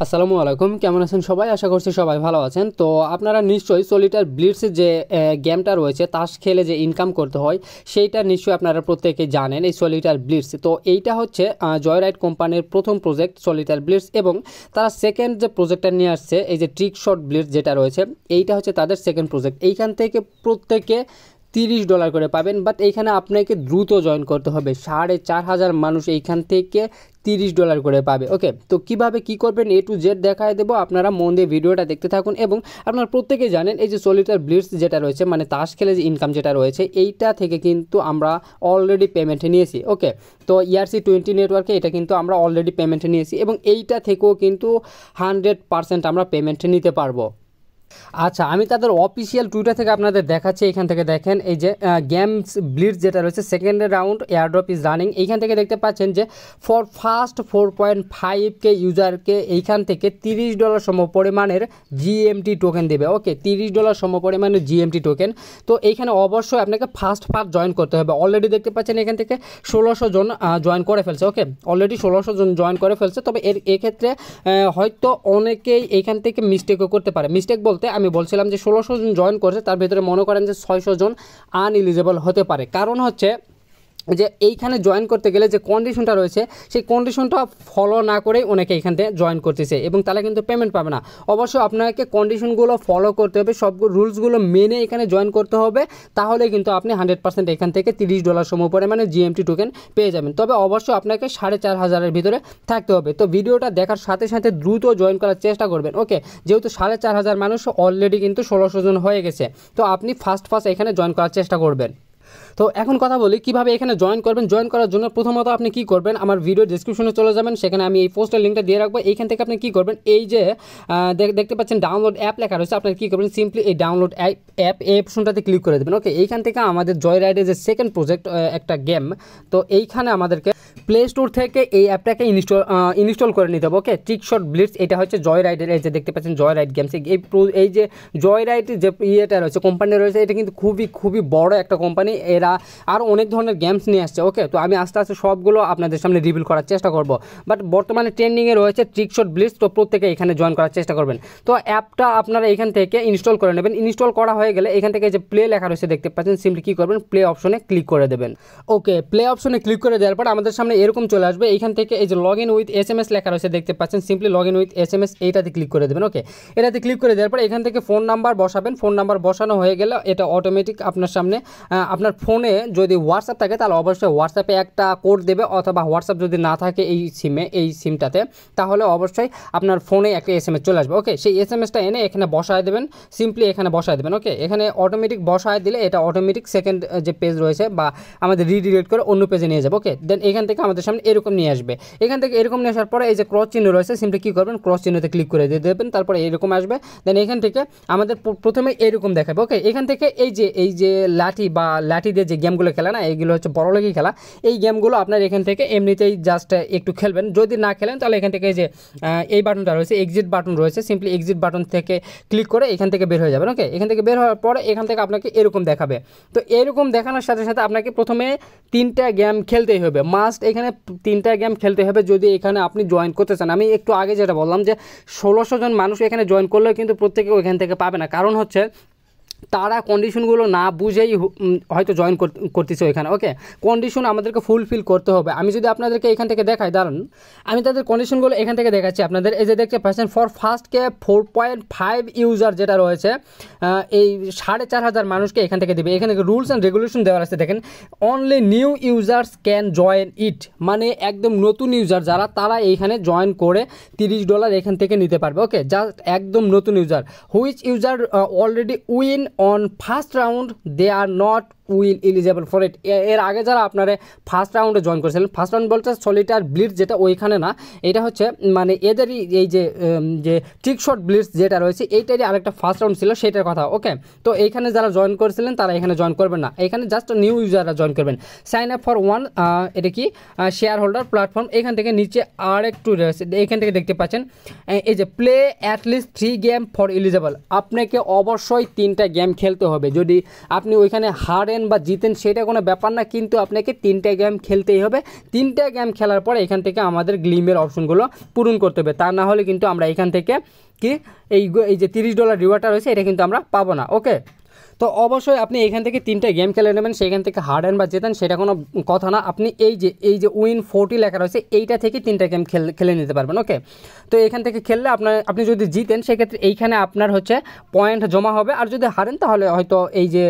আসসালামু আলাইকুম, কেমন আছেন সবাই? আশা করছি সবাই ভালো আছেন। তো আপনারা নিশ্চয়ই সলিটার ব্লিটসের যে গেমটা রয়েছে তাস খেলে যে ইনকাম করতে হয় সেইটা নিশ্চয়ই আপনারা প্রত্যেকে জানেন, এই সলিটার ব্লিটস। তো এইটা হচ্ছে জয়রাইড কোম্পানির প্রথম প্রজেক্ট সলিটার ব্লিটস, এবং তারা সেকেন্ড যে প্রজেক্টটা নিয়ে আসছে এই যে ট্রিকশট ব্লিটস যেটা রয়েছে এইটা হচ্ছে তাদের সেকেন্ড প্রজেক্ট। এইখান থেকে প্রত্যেকে $30 করে পাবেন, বাট এইখানে আপনাকে দ্রুত জয়েন করতে হবে। 4,500 মানুষ এইখান থেকে $30 করে পাবে। ওকে, তো কিভাবে কি করবেন A to Z দেখায় দেবো, আপনারা মন দিয়ে ভিডিওটা দেখতে থাকুন। এবং আপনারা প্রত্যেকেই জানেন এই যে সলিটার ব্লিটস যেটা রয়েছে মানে তাস খেলে যে ইনকাম যেটা রয়েছে এইটা থেকে কিন্তু আমরা অলরেডি পেমেন্টে নিয়েছি। ওকে, তো ERC20 নেটওয়ার্কে এটা কিন্তু আমরা অলরেডি পেমেন্টে নিয়েছি, এবং এইটা থেকেও কিন্তু 100% আমরা পেমেন্টে নিতে পারবো। আচ্ছা, আমি তাদের অফিসিয়াল টুইটার থেকে আপনাদের দেখাচ্ছি। এখান থেকে দেখেন এই যে গেমস ব্লিটস যেটা রয়েছে second round airdrop is running. এইখান থেকে দেখতে পাচ্ছেন যে ফর ফার্স্ট 4.5K ইউজারকে এইখান থেকে $30 সম পরিমাণের GMT টোকেন দেবে। ওকে, $30 সম পরিমাণের GMT টোকেন। তো এইখানে অবশ্যই আপনাকে ফার্স্ট জয়েন করতে হবে। অলরেডি দেখতে পাচ্ছেন এখান থেকে 1600 জন জয়েন করে ফেলছে। ওকে, অলরেডি 1600 জন জয়েন করে ফেলছে। তবে এক্ষেত্রে হয়তো অনেকেই এইখান থেকে মিস্টেকও করতে পারে। মিস্টেক বলতে আমি বলছিলাম যে 1600 জন জয়েন করছে, তার ভিতরে মনে করেন যে 600 জন আনএলিজেবল হতে পারে। কারণ হচ্ছে যে এইখানে জয়েন করতে গেলে যে কন্ডিশনটা রয়েছে সেই কন্ডিশনটা ফলো না করেই অনেকে এখান থেকে জয়েন করতেছে, এবং তারা কিন্তু পেমেন্ট পাবে না। অবশ্যই আপনাকে কন্ডিশনগুলো ফলো করতে হবে, সব রুলসগুলো মেনে এখানে জয়েন করতে হবে, তাহলে কিন্তু আপনি 100% এখান থেকে $30 সম পরিমাণে GMT টোকেন পেয়ে যাবেন। তবে অবশ্যই আপনাকে 4,500-এর ভিতরে থাকতে হবে। তো ভিডিওটা দেখার সাথে সাথে দ্রুত জয়েন করার চেষ্টা করবেন। ওকে, যেহেতু 4,500 মানুষ অলরেডি কিন্তু 1600 জন হয়ে গেছে, তো আপনি ফার্স্ট এখানে জয়েন করার চেষ্টা করবেন। তো এখন কথা বলি কিভাবে এখানে জয়েন করবেন। জয়েন করার জন্য প্রথমত আপনি কি করবেন, আমার ভিডিও ডেসক্রিপশনে চলে যাবেন, সেখানে আমি এই পোস্টের লিঙ্কটা দিয়ে রাখবো। এইখান থেকে আপনি কি করবেন, এই যে দেখতে পাচ্ছেন ডাউনলোড অ্যাপ লেখা রয়েছে, আপনার কি করবেন, সিম্পলি এই ডাউনলোড অ্যাপ এই অপশনটাতে ক্লিক করে দেবেন। ওকে, এইখান থেকে আমাদের জয়রাইডের যে সেকেন্ড প্রজেক্ট একটা গেম, তো এইখানে আমাদেরকে প্লে স্টোর থেকে এই অ্যাপটাকে ইনস্টল করে নিতে হবে। ওকে, ট্রিকশট ব্লিটস এটা হচ্ছে জয়রাইডের, এই যে দেখতে পাচ্ছেন জয়রাইড গেমস। এই যে জয়রাইড যে ইয়েটা রয়েছে কোম্পানি রয়েছে এটা কিন্তু খুবই বড় একটা কোম্পানি। এরা আর অনেক ধরনের গেমস নিয়ে আসছে। ওকে, তো আমি আস্তে আস্তে সবগুলো আপনাদের সামনে রিভিল করার চেষ্টা করব, বাট বর্তমানে ট্রেন্ডিংয়ে রয়েছে ট্রিকশট ব্লিটস। তো প্রত্যেকে এখানে জয়েন করার চেষ্টা করবেন। তো অ্যাপটা আপনারা এখান থেকে ইনস্টল করে নেবেন। ইনস্টল করা হয়ে গেলে এখান থেকে যে প্লে লেখা রয়েছে দেখতে পাচ্ছেন, সিম্পলি কী করবেন, প্লে অপশনে ক্লিক করে দেবেন। ওকে, প্লে অপশনে ক্লিক করে দেওয়ার পর আমাদের সামনে এরকম চলে আসবে। এখান থেকে এই যে লগ ইন উইথ SMS লেখা রয়েছে দেখতে পাচ্ছেন, simply log in with SMS এইটাতে ক্লিক করে দেবেন। ওকে, এটাতে ক্লিক করে দেওয়ার পর এখান থেকে ফোন নাম্বার বসাবেন। ফোন নাম্বার বসানো হয়ে গেলে এটা অটোমেটিক আপনার সামনে আপনার ফোনে যদি হোয়াটসঅ্যাপ থাকে তাহলে অবশ্যই হোয়াটসঅ্যাপে একটা কোড দেবে, অথবা হোয়াটসঅ্যাপ যদি না থাকে এই সিমটাতে তাহলে অবশ্যই আপনার ফোনে একটা SMS চলে আসবে। ওকে, সেই SMSটা এনে এখানে বসায় দেবেন, সিম্পলি এখানে বসায় দেবেন। ওকে, এখানে অটোমেটিক বসায় দিলে এটা অটোমেটিক সেকেন্ড যে পেজ রয়েছে বা আমাদের রিডিরেক্ট করে অন্য পেজে নিয়ে যাবে। ওকে, দেন এখান থেকে আমাদের সামনে এরকম নিয়ে আসবে। এখান থেকে এরকম নিয়ে আসার পরে এই যে ক্রস চিহ্ন রয়েছে, সিম্পলি কী করবেন, ক্রস চিহ্নতে ক্লিক করে দিয়ে দেবেন, তারপরে এরকম আসবে। দেন এখান থেকে আমাদের প্রথমে এরকম দেখাবে। ওকে, এখান থেকে এই যে লাঠি দিয়ে যে গেমগুলো খেলা না, এইগুলো হচ্ছে বড় লেগে খেলা। এই গেমগুলো আপনার এখান থেকে এমনিতেই জাস্ট একটু খেলবেন। যদি না খেলেন তাহলে এখান থেকে যে এই বাটনটা রয়েছে এক্সিট বাটন রয়েছে, সিম্পলি এক্সিট বাটন থেকে ক্লিক করে এখান থেকে বের হয়ে যাবেন। ওকে, এখান থেকে বের হওয়ার পরে এখান থেকে আপনাকে এরকম দেখাবে। তো এরকম দেখানোর সাথে সাথে আপনাকে প্রথমে 3টা গেম খেলতেই হবে, মাস্ট এখানে 3টা গেম খেলতে হবে যদি এখানে আপনি জয়েন করতে চান। আমি একটু আগে যেটা বললাম যে 1600 জন মানুষ এখানে জয়েন করলেও কিন্তু প্রত্যেকে ওইখান থেকে পাবে না, কারণ হচ্ছে তারা কন্ডিশনগুলো না বুঝেই হয়তো জয়েন করতেছে ওইখানে। ওকে, কন্ডিশন আমাদেরকে ফুলফিল করতে হবে। আমি যদি আপনাদেরকে এখান থেকে দেখাই, দাঁড়ান আমি তাদের কন্ডিশনগুলো এখান থেকে দেখাচ্ছি আপনাদের। এই যে দেখতে পাচ্ছেন ফর ফার্স্টকে 4.5 ইউজার যেটা রয়েছে এই 4,500 মানুষকে এখান থেকে দেবে। এখানে রুলস অ্যান্ড রেগুলেশন দেওয়া আছে দেখেন, only new users can join it, মানে একদম নতুন ইউজার যারা তারা এইখানে জয়েন করে $30 এখান থেকে নিতে পারবে। ওকে, জাস্ট একদম নতুন user. Which user already win on first round they are not will eligible for it. এর আগে যারা আপনারা ফার্স্ট রাউন্ডে জয়েন করেছিলেন, ফার্স্ট রাউন্ড বলতে সলিটার ব্লিটস যেটা ওইখানে না, এটা হচ্ছে মানে এদেরই এই যে ট্রিকশট ব্লিটস যেটা রয়েছে এইটারই আরেকটা ফার্স্ট রাউন্ড ছিল সেটার কথা। ওকে, তো এইখানে যারা জয়েন করেছিলেন তারা এখানে জয়েন করবেন না, এখানে জাস্ট নিউ ইউজাররা জয়েন করবেন। সাইন আপ ফর ওয়ান, এটা কি শেয়ার হোল্ডার প্ল্যাটফর্ম। এখান থেকে নিচে আর একটু রয়েছে, এখান থেকে দেখতে পাচ্ছেন এই যে play at least 3 game for eligible. আপনাকে অবশ্যই 3টা গেম খেলতে হবে যদি আপনি ওইখানে হারে হারেন বা জিতেন সেটা কোনো ব্যাপার না, কিন্তু আপনাকে 3টা গেম খেলতেই হবে। 3টা গেম খেলার পরে এখান থেকে আমাদের গ্লিমের অপশনগুলো পূরণ করতে হবে, তা না হলে কিন্তু আমরা এখান থেকে কি এই যে $30 রিওয়ার্ডটা রয়েছে এটা কিন্তু আমরা পাবো না। ওকে, তো অবশ্যই আপনি এখান থেকে 3টা গেম খেলে নেবেন, সেখান থেকে হার্ডেন বা জেতেন সেটা কোনো কথা না। আপনি এই যে উইন 40 লেখা রয়েছে এইটা থেকে 3টা গেম খেলে নিতে পারবেন। ওকে, তো এখান থেকে খেললে আপনি যদি জিতেন সেক্ষেত্রে এইখানে আপনার হচ্ছে পয়েন্ট জমা হবে, আর যদি হারেন তাহলে হয়তো এই যে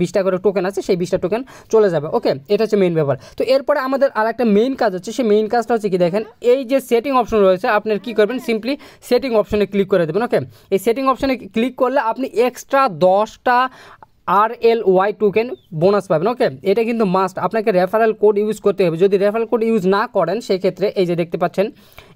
20টা করে টোকেন আছে সেই 20টা টোকেন চলে যাবে। ওকে, এটা হচ্ছে মেইন ব্যাপার। তো এরপরে আমাদের আর একটা মেইন কাজ হচ্ছে, সেই মেইন কাজটা হচ্ছে কি দেখেন, এই যে সেটিং অপশন রয়েছে আপনার কী করবেন, সিম্পলি সেটিং অপশনে ক্লিক করে দেবেন। ওকে, এই সেটিং অপশনে ক্লিক করলে আপনি এক্সট্রা 10টা RLY টোকেন বোনাস পাবেন। ওকে, এটা কিন্তু মাস্ট, আপনাকে রেফারেল কোড ইউজ করতে হবে। যদি রেফারেল কোড ইউজ না করেন সেক্ষেত্রে এই যে দেখতে পাচ্ছেন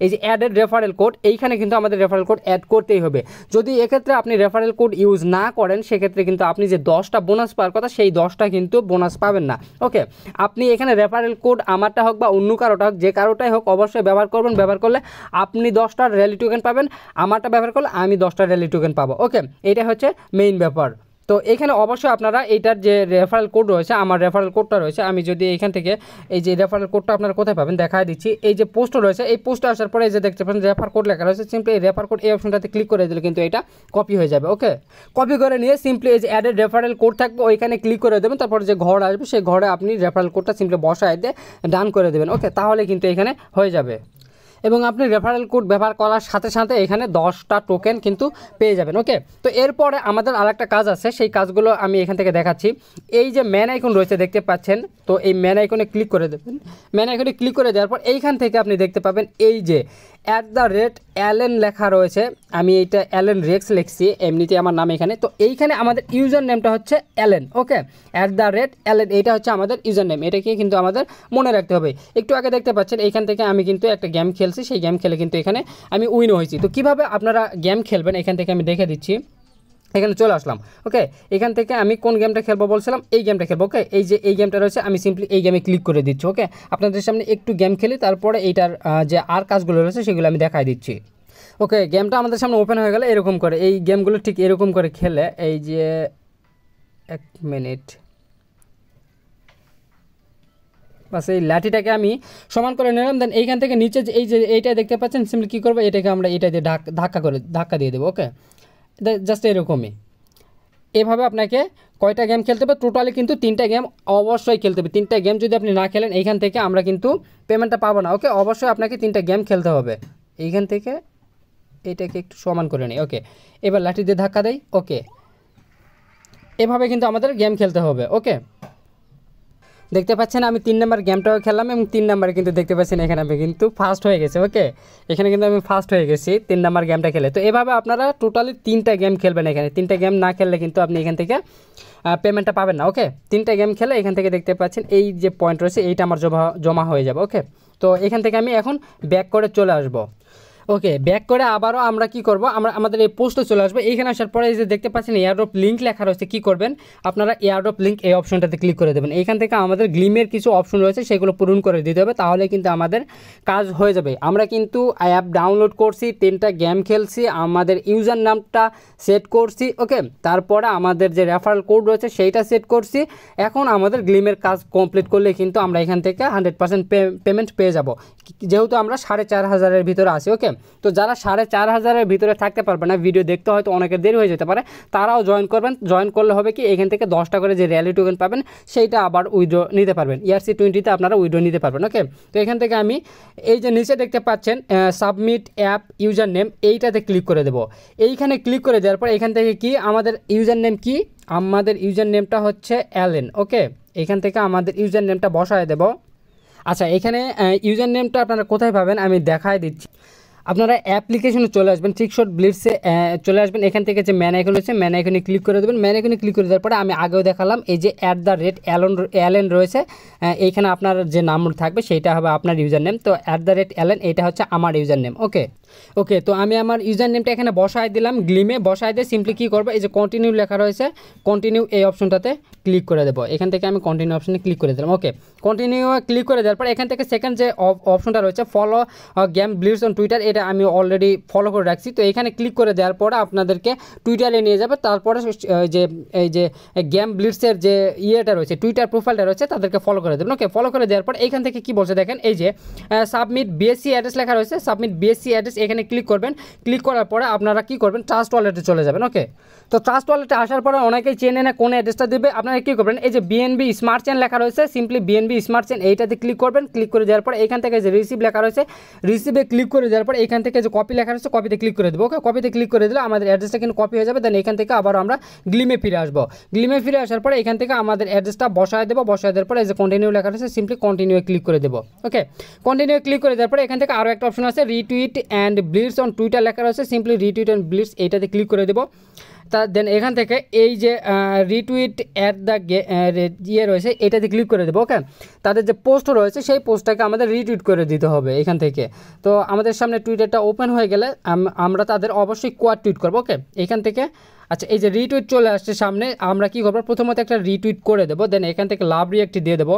এই যে অ্যাডেড রেফারেল কোড, এইখানে কিন্তু আমাদের রেফারেল কোড অ্যাড করতেই হবে। যদি এক্ষেত্রে আপনি রেফারেল কোড ইউজ না করেন সেক্ষেত্রে কিন্তু আপনি যে 10টা বোনাস পাওয়ার কথা সেই 10টা কিন্তু বোনাস পাবেন না। ওকে, আপনি এখানে রেফারেল কোড আমারটা হোক বা অন্য কারোটা হোক, যে কারোটাই হোক অবশ্যই ব্যবহার করবেন। ব্যবহার করলে আপনি 10টা র্যালি টোকেন পাবেন, আমারটা ব্যবহার করলে আমি 10টা র্যালি টোকেন পাবো। ওকে, এটা হচ্ছে মেইন ব্যাপার। তো এখানে অবশ্যই আপনারা এইটার যে রেফারেল কোড রয়েছে, আমার রেফারেল কোডটা রয়েছে, আমি যদি এখান থেকে এই যে রেফারেল কোডটা আপনারা কোথায় পাবেন দেখায় দিচ্ছি। এই যে পোস্ট রয়েছে, এই পোস্টে আসার পরে এই যে দেখতে পাচ্ছেন রেফার কোড লেখা রয়েছে, সিম্পলি এই রেফার কোড এই অপশনটাতে ক্লিক করে দিলে কিন্তু এটা কপি হয়ে যাবে। ওকে, কপি করে নিয়ে সিম্পলি এই যে অ্যাডেড রেফারেল কোড থাকবে ওইখানে ক্লিক করে দেবেন, তারপর যে ঘর আসবে সেই ঘরে আপনি রেফারেল কোডটা সিম্পলি বসায় দিয়ে ডান করে দেবেন। ওকে, তাহলে কিন্তু এখানে হয়ে যাবে এবং আপনি রেফারেল কোড ব্যবহার করার সাথে সাথে এখানে 10টা টোকেন কিন্তু পেয়ে যাবেন। ওকে, তো এরপরে আমাদের আরেকটা কাজ আছে, সেই কাজগুলো আমি এখান থেকে দেখাচ্ছি। এই যে ম্যান আইকন রয়েছে দেখতে পাচ্ছেন, তো এই ম্যান আইকনে ক্লিক করে দেবেন। ম্যান আইকনে ক্লিক করে দেওয়ার পর এইখান থেকে আপনি দেখতে পাবেন এই যে @অ্যালেন লেখা রয়েছে, আমি এইটা অ্যালেন রেক্স লিখছি, এমনিতে আমার নাম এখানে। তো এইখানে আমাদের ইউজার নেমটা হচ্ছে অ্যালেন। ওকে, @অ্যালেন এটা হচ্ছে আমাদের ইউজার নেম, এটাকে কিন্তু আমাদের মনে রাখতে হবে। একটু আগে দেখতে পাচ্ছেন এইখান থেকে আমি কিন্তু একটা গেম খেলছি, সেই গেম খেলে কিন্তু এখানে আমি উইন হয়েছি। তো কীভাবে আপনারা গেম খেলবেন এখান থেকে আমি দেখে দিচ্ছি। এখানে চলে আসলাম। ওকে, এখান থেকে আমি কোন গেমটা খেলবো বলছিলাম, এই গেমটা খেলবো। ওকে, এই যে এই গেমটা রয়েছে আমি সিম্পলি এই গেমে ক্লিক করে দিচ্ছি। ওকে, আপনাদের সামনে একটু গেম খেলি, তারপরে এইটার যে আর কাজগুলো রয়েছে সেগুলো আমি দেখাই দিচ্ছি। ওকে, গেমটা আমাদের সামনে ওপেন হয়ে গেলে এরকম করে, এই গেমগুলো ঠিক এরকম করে খেলে, এই যে 1 মিনিট বাস, এই লাঠিটাকে আমি সমান করে নিলাম। দেন এইখান থেকে নিচে যে এইটা দেখতে পাচ্ছেন, সিম্পলি কী করবো, এটাকে আমরা এটা দিয়ে ধাক্কা দিয়ে দেবো। ওকে, জাস্ট এরকমই, এভাবে আপনাকে কয়টা গেম খেলতে হবে, টোটালি কিন্তু 3টা গেম অবশ্যই খেলতে হবে। 3টা গেম যদি আপনি না খেলেন এইখান থেকে আমরা কিন্তু পেমেন্টটা পাবো না। ওকে, অবশ্যই আপনাকে 3টা গেম খেলতে হবে। এইখান থেকে এটাকে একটু সমান করে নিই। ওকে, এবার লাঠি দিয়ে ধাক্কা দেই। ওকে, এভাবে কিন্তু আমাদের গেম খেলতে হবে। ওকে, দেখতে পাচ্ছেন আমি 3 নম্বর গেমটাও খেললাম এবং 3 নম্বরে কিন্তু দেখতে পাচ্ছেন এখানে আমি কিন্তু ফার্স্ট হয়ে গেছি। ওকে, এখানে কিন্তু আমি ফার্স্ট হয়ে গেছি 3 নম্বর গেমটা খেলে। তো এভাবে আপনারা টোটালি 3টা গেম খেলবেন। এখানে 3টা গেম না খেললে কিন্তু আপনি এখান থেকে পেমেন্টটা পাবেন না। ওকে, 3টা গেম খেলে এখান থেকে দেখতে পাচ্ছেন এই যে পয়েন্ট রয়েছে এইটা আমার জমা হয়ে যাবে। ওকে, তো এখান থেকে আমি এখন ব্যাক করে চলে আসবো। ওকে, ব্যাক করে আবারও আমরা কি করব, আমরা আমাদের এই পোস্টে চলে আসবো। এইখানে আসার পরে এই যে দেখতে পাচ্ছেন এয়ারড্রপ লিঙ্ক লেখা রয়েছে, কি করবেন আপনারা এয়ারড্রপ লিঙ্ক এই অপশনটাতে ক্লিক করে দেবেন। এইখান থেকে আমাদের গ্লিমের কিছু অপশন রয়েছে সেগুলো পূরণ করে দিতে হবে, তাহলে কিন্তু আমাদের কাজ হয়ে যাবে। আমরা কিন্তু অ্যাপ ডাউনলোড করছি, 3টা গেম খেলছি, আমাদের ইউজার নামটা সেট করছি। ওকে, তারপরে আমাদের যে রেফারেল কোড রয়েছে সেইটা সেট করছি। এখন আমাদের গ্লিমের কাজ কমপ্লিট করলে কিন্তু আমরা এখান থেকে 100% পেমেন্ট পেয়ে যাব, যেহেতু আমরা 4500-এর ভিতরে আছি। ওকে, তো যারা 4500-এর ভিতরে থাকতে পারবে না, ভিডিও দেখতে হয়তো অনেকের দেরি হয়ে যেতে পারে, তারাও জয়েন করবেন। জয়েন করলে হবে কি এখান থেকে 10টা করে যে র্যালি টোকেন পাবেন সেইটা আবার উইথড্র নিতে পারবেন। ERC20-তে আপনারা উইথড্র নিতে পারবেন। ওকে, তো এখান থেকে আমি এই যে নিচে দেখতে পাচ্ছেন সাবমিট অ্যাপ ইউজার নেম, এইটাতে ক্লিক করে দেবো। এইখানে ক্লিক করে দেওয়ার পর এখান থেকে কি আমাদের ইউজার নেম কি, আমাদের ইউজার নেমটা হচ্ছে অ্যালেন। ওকে, এখান থেকে আমাদের ইউজার নেমটা বসায় দেব। আচ্ছা, এখানে ইউজার নেমটা আপনারা কোথায় পাবেন আমি দেখায় দিচ্ছি। আপনারা অ্যাপ্লিকেশনে চলে আসবেন, ট্রিকশট ব্লিটসে চলে আসবেন। এখান থেকে যে ম্যান আইকন রয়েছে ম্যান আইকনে ক্লিক করে দেবেন। ম্যান আইকনে ক্লিক করে দেওয়ার পরে আমি আগেও দেখালাম এই যে @অ্যালেন রয়েছে, এইখানে আপনার যে নাম থাকবে সেইটা হবে আপনার ইউজার নেম। তো @অ্যালেন এটা হচ্ছে আমার ইউজার নেম। ওকে, তো আমি আমার ইউজার নেমটা এখানে বসায় দিলাম, গ্লিমে বসায় দিয়ে সিম্পলি কী করবো, এই যে কন্টিনিউ লেখা রয়েছে কন্টিনিউ এই অপশনটাতে ক্লিক করে দেবো। এখান থেকে আমি কন্টিনিউ অপশনে ক্লিক করে দিলাম। ওকে, কন্টিনিউ ক্লিক করে দেওয়ার পর এখান থেকে সেকেন্ড যে অপশনটা রয়েছে follow game blitz on Twitter, এটা এটা আমি অলরেডি ফলো করে রাখছি। তো এখানে ক্লিক করে দেওয়ার পরে আপনাদেরকে টুইটারে নিয়ে যাবে, তারপরে এই যে গেম ব্লিটসের যে ইয়েটা রয়েছে, টুইটার প্রোফাইলটা রয়েছে, তাদেরকে ফলো করে দেবেন। ওকে, ফলো করে দেওয়ার পর এইখান থেকে কি বলছে দেখেন, এই যে সাবমিট বিএসসি অ্যাড্রেস লেখা রয়েছে, সাবমিট বিএসসি অ্যাড্রেস এখানে ক্লিক করবেন। ক্লিক করার পরে আপনারা কি করবেন, ট্রাস্ট ওয়ালেটে চলে যাবেন। ওকে, তো ট্রাস্ট ওয়ালেটে আসার পরে অনেকেই চেনে না কোন অ্যাড্রেসটা দেবে, আপনারা কী করবেন, এই যে বিএনবি স্মার্ট চেন লেখা রয়েছে, সিম্পলি বিএনবি স্মার্ট চেন এইটাতে ক্লিক করবেন। ক্লিক করে দেওয়ার পর এখান থেকে যে রিসিভ লেখা রয়েছে, রিসিভে ক্লিক করে দেওয়ার পর এখান থেকে যে কপি লেখা রয়েছে, কপিতে ক্লিক করে দেবো। ওকে, কপিতে ক্লিক করে দিলে আমাদের অ্যাড্রেসটা কিন্তু কপি হয়ে যাবে। দেন এখান থেকে আবার আমরা গ্লিমে ফিরে আসবো। গ্লিমে ফিরে আসার পরে এখান থেকে আমাদের অ্যাড্রেসটা বসায় দেবো। বসায় দেওয়ার পরে এই যে কন্টিনিউ লেখা রয়েছে, সিম্পলি কন্টিনিউ ক্লিক করে দেবো। ওকে, কন্টিনিউ ক্লিক করে দেওয়ার পরে এখান থেকে আরও একটা অপশন আছে, retweet and blitz on Twitter লেখা রয়েছে, সিম্পলি রিটুইট অ্যান্ড ব্লিটস এইটাতে ক্লিক করে দেবো। তা দেন এখান থেকে এই যে রিটুইট অ্যাট দ্য ইয়ে রয়েছে এটাতে ক্লিক করে দেবো। ওকে, তাদের যে পোস্ট রয়েছে সেই পোস্টটাকে আমাদের রিটুইট করে দিতে হবে এখান থেকে। তো আমাদের সামনে টুইটারটা ওপেন হয়ে গেলে আমরা তাদের অবশ্যই কোয়াড টুইট করবো। ওকে, এখান থেকে আচ্ছা এই যে রিটুইট চলে আসছে সামনে, আমরা কী করবো, প্রথমত একটা রিটুইট করে দেবো। দেন এখান থেকে লাভ রিঅ্যাক্টটি দিয়ে দেবো,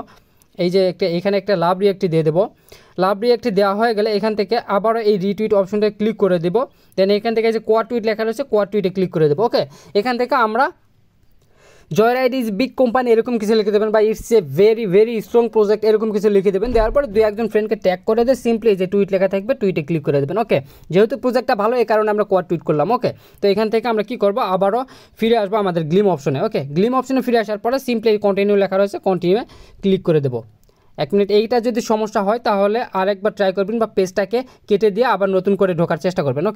এই যে এখানে একটা লাভ রিঅ্যাক্টটি দিয়ে দেবো। লাভ রিঅ্যাক্টটি দেওয়া হয়ে গেলে এখান থেকে আবারও এই রিটুইট অপশনটা ক্লিক করে দেবো। দেন এখান থেকে যে কোয়াড টুইট লেখা রয়েছে, কোয়াড টুইটে ক্লিক করে দেবো। ওকে, এখান থেকে আমরা জয়রাইড ইজ বিগ কোম্পানি এরকম কিছু লিখে দেবেন, বা it's a very very strong project এরকম কিছু লিখে দেবেন। দেওয়ার পরে দুই একজন ফ্রেন্ডকে ট্যাগ করে দিয়ে সিম্পলি যে টুইট লেখা থাকবে টুইটে ক্লিক করে দেবেন। ওকে, যেহেতু প্রজেক্টটা ভালো এই কারণে আমরা কোয়াড টুইট করলাম। ওকে, তো এখান থেকে আমরা কি করবো, আবারও ফিরে আসবো আমাদের গ্লিম অপশনে। ওকে, গ্লিম অপশনে ফিরে আসার পরে সিম্পলি কন্টিনিউ লেখা রয়েছে, কন্টিনিউয়ে ক্লিক করে দেবো। 1 মিনিট, এইটা যদি সমস্যা হয় তাহলে আরেকবার ট্রাই করবেন, বা পেজটাকে কেটে দিয়ে আবার নতুন করে ঢোকার চেষ্টা করবেন।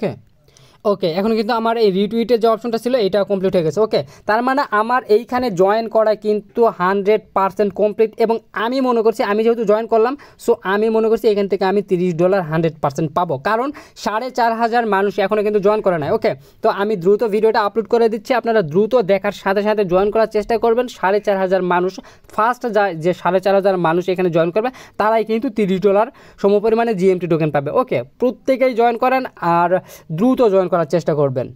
ওকে, এখন কিন্তু আমার এই রিটুইটের যে অপশনটা ছিল এটা কমপ্লিট হয়ে গেছে। ওকে, তার মানে আমার এইখানে জয়েন করা কিন্তু 100% কমপ্লিট, এবং আমি মনে করছি আমি যেহেতু জয়েন করলাম, সো আমি মনে করছি এখান থেকে আমি $30 100% পাবো, কারণ 4,500 মানুষ এখনও কিন্তু জয়েন করে নাই। ওকে, তো আমি দ্রুত ভিডিওটা আপলোড করে দিচ্ছি, আপনারা দ্রুত দেখার সাথে সাথে জয়েন করার চেষ্টা করবেন। 4,500 মানুষ ফার্স্ট যে 4,500 মানুষ এখানে জয়েন করবে তারাই কিন্তু $30 সমপরিমাণে GMT টোকেন পাবে। ওকে, প্রত্যেকেই জয়েন করেন আর দ্রুত জয়েন করার চেষ্টা করবেন।